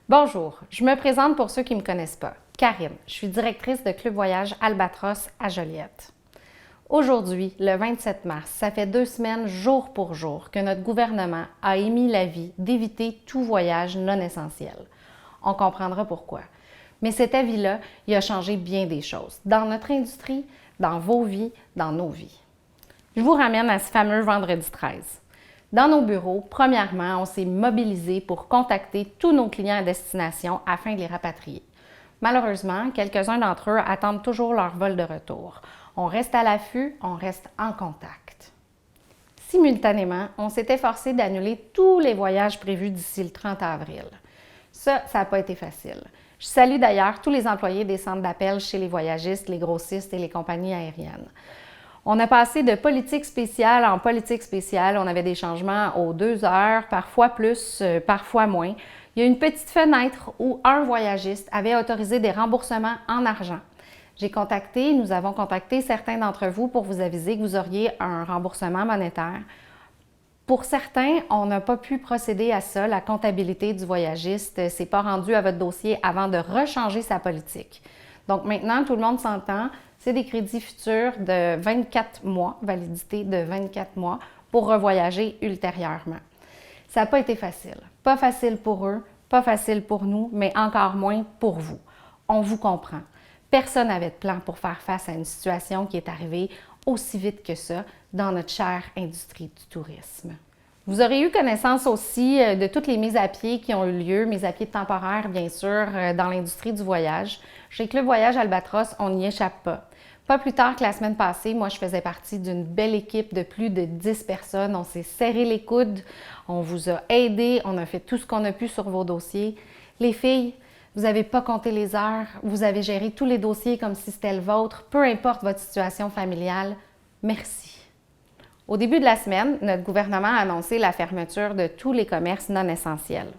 Bonjour, je me présente pour ceux qui ne me connaissent pas. Karine, je suis directrice de Club Voyage Albatros à Joliette. Aujourd'hui, le 27 mars, ça fait 2 semaines jour pour jour que notre gouvernement a émis l'avis d'éviter tout voyage non essentiel. On comprendra pourquoi. Mais cet avis-là, il a changé bien des choses dans notre industrie, dans vos vies, dans nos vies. Je vous ramène à ce fameux vendredi 13. Dans nos bureaux, premièrement, on s'est mobilisé pour contacter tous nos clients à destination afin de les rapatrier. Malheureusement, quelques-uns d'entre eux attendent toujours leur vol de retour. On reste à l'affût, on reste en contact. Simultanément, on s'est efforcé d'annuler tous les voyages prévus d'ici le 30 avril. Ça n'a pas été facile. Je salue d'ailleurs tous les employés des centres d'appel chez les voyagistes, les grossistes et les compagnies aériennes. On a passé de politique spéciale en politique spéciale. On avait des changements aux 2 heures, parfois plus, parfois moins. Il y a une petite fenêtre où un voyagiste avait autorisé des remboursements en argent. Nous avons contacté certains d'entre vous pour vous aviser que vous auriez un remboursement monétaire. Pour certains, on n'a pas pu procéder à ça. La comptabilité du voyagiste ne s'est pas rendue à votre dossier avant de rechanger sa politique. Donc maintenant, tout le monde s'entend, c'est des crédits futurs de 24 mois, validité de 24 mois, pour revoyager ultérieurement. Ça n'a pas été facile. Pas facile pour eux, pas facile pour nous, mais encore moins pour vous. On vous comprend. Personne n'avait de plan pour faire face à une situation qui est arrivée aussi vite que ça dans notre chère industrie du tourisme. Vous aurez eu connaissance aussi de toutes les mises à pied qui ont eu lieu, mises à pied temporaires bien sûr, dans l'industrie du voyage. Chez Club Voyage Albatros, on n'y échappe pas. Pas plus tard que la semaine passée, moi je faisais partie d'une belle équipe de plus de 10 personnes. On s'est serré les coudes, on vous a aidés, on a fait tout ce qu'on a pu sur vos dossiers. Les filles, vous n'avez pas compté les heures, vous avez géré tous les dossiers comme si c'était le vôtre, peu importe votre situation familiale. Merci. Au début de la semaine, notre gouvernement a annoncé la fermeture de tous les commerces non essentiels.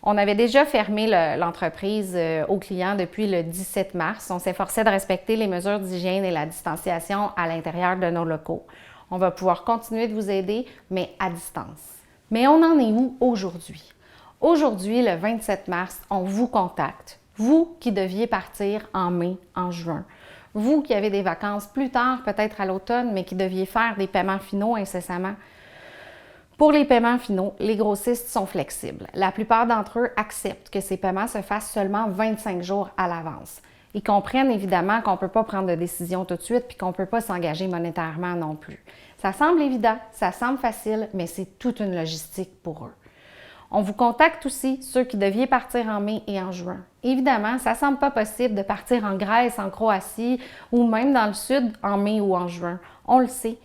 On avait déjà fermé l'entreprise aux clients depuis le 17 mars. On s'efforçait de respecter les mesures d'hygiène et la distanciation à l'intérieur de nos locaux. On va pouvoir continuer de vous aider, mais à distance. Mais on en est où aujourd'hui? Aujourd'hui, le 27 mars, on vous contacte. Vous qui deviez partir en mai, en juin. Vous qui avez des vacances plus tard, peut-être à l'automne, mais qui deviez faire des paiements finaux incessamment. Pour les paiements finaux, les grossistes sont flexibles. La plupart d'entre eux acceptent que ces paiements se fassent seulement 25 jours à l'avance. Ils comprennent évidemment qu'on ne peut pas prendre de décision tout de suite puis qu'on ne peut pas s'engager monétairement non plus. Ça semble évident, ça semble facile, mais c'est toute une logistique pour eux. On vous contacte aussi, ceux qui deviez partir en mai et en juin. Évidemment, ça ne semble pas possible de partir en Grèce, en Croatie ou même dans le sud en mai ou en juin. On le sait.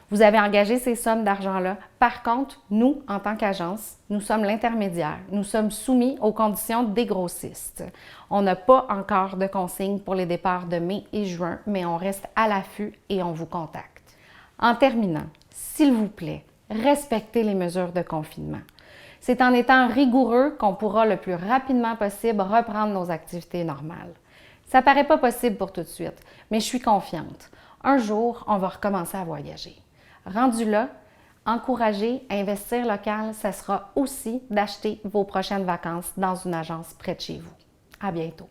Vous avez engagé ces sommes d'argent-là. Par contre, nous, en tant qu'agence, nous sommes l'intermédiaire. Nous sommes soumis aux conditions des grossistes. On n'a pas encore de consignes pour les départs de mai et juin, mais on reste à l'affût et on vous contacte. En terminant, s'il vous plaît, respectez les mesures de confinement. C'est en étant rigoureux qu'on pourra le plus rapidement possible reprendre nos activités normales. Ça paraît pas possible pour tout de suite, mais je suis confiante. Un jour, on va recommencer à voyager. Rendu là, encourager à investir local, ça sera aussi d'acheter vos prochaines vacances dans une agence près de chez vous. À bientôt.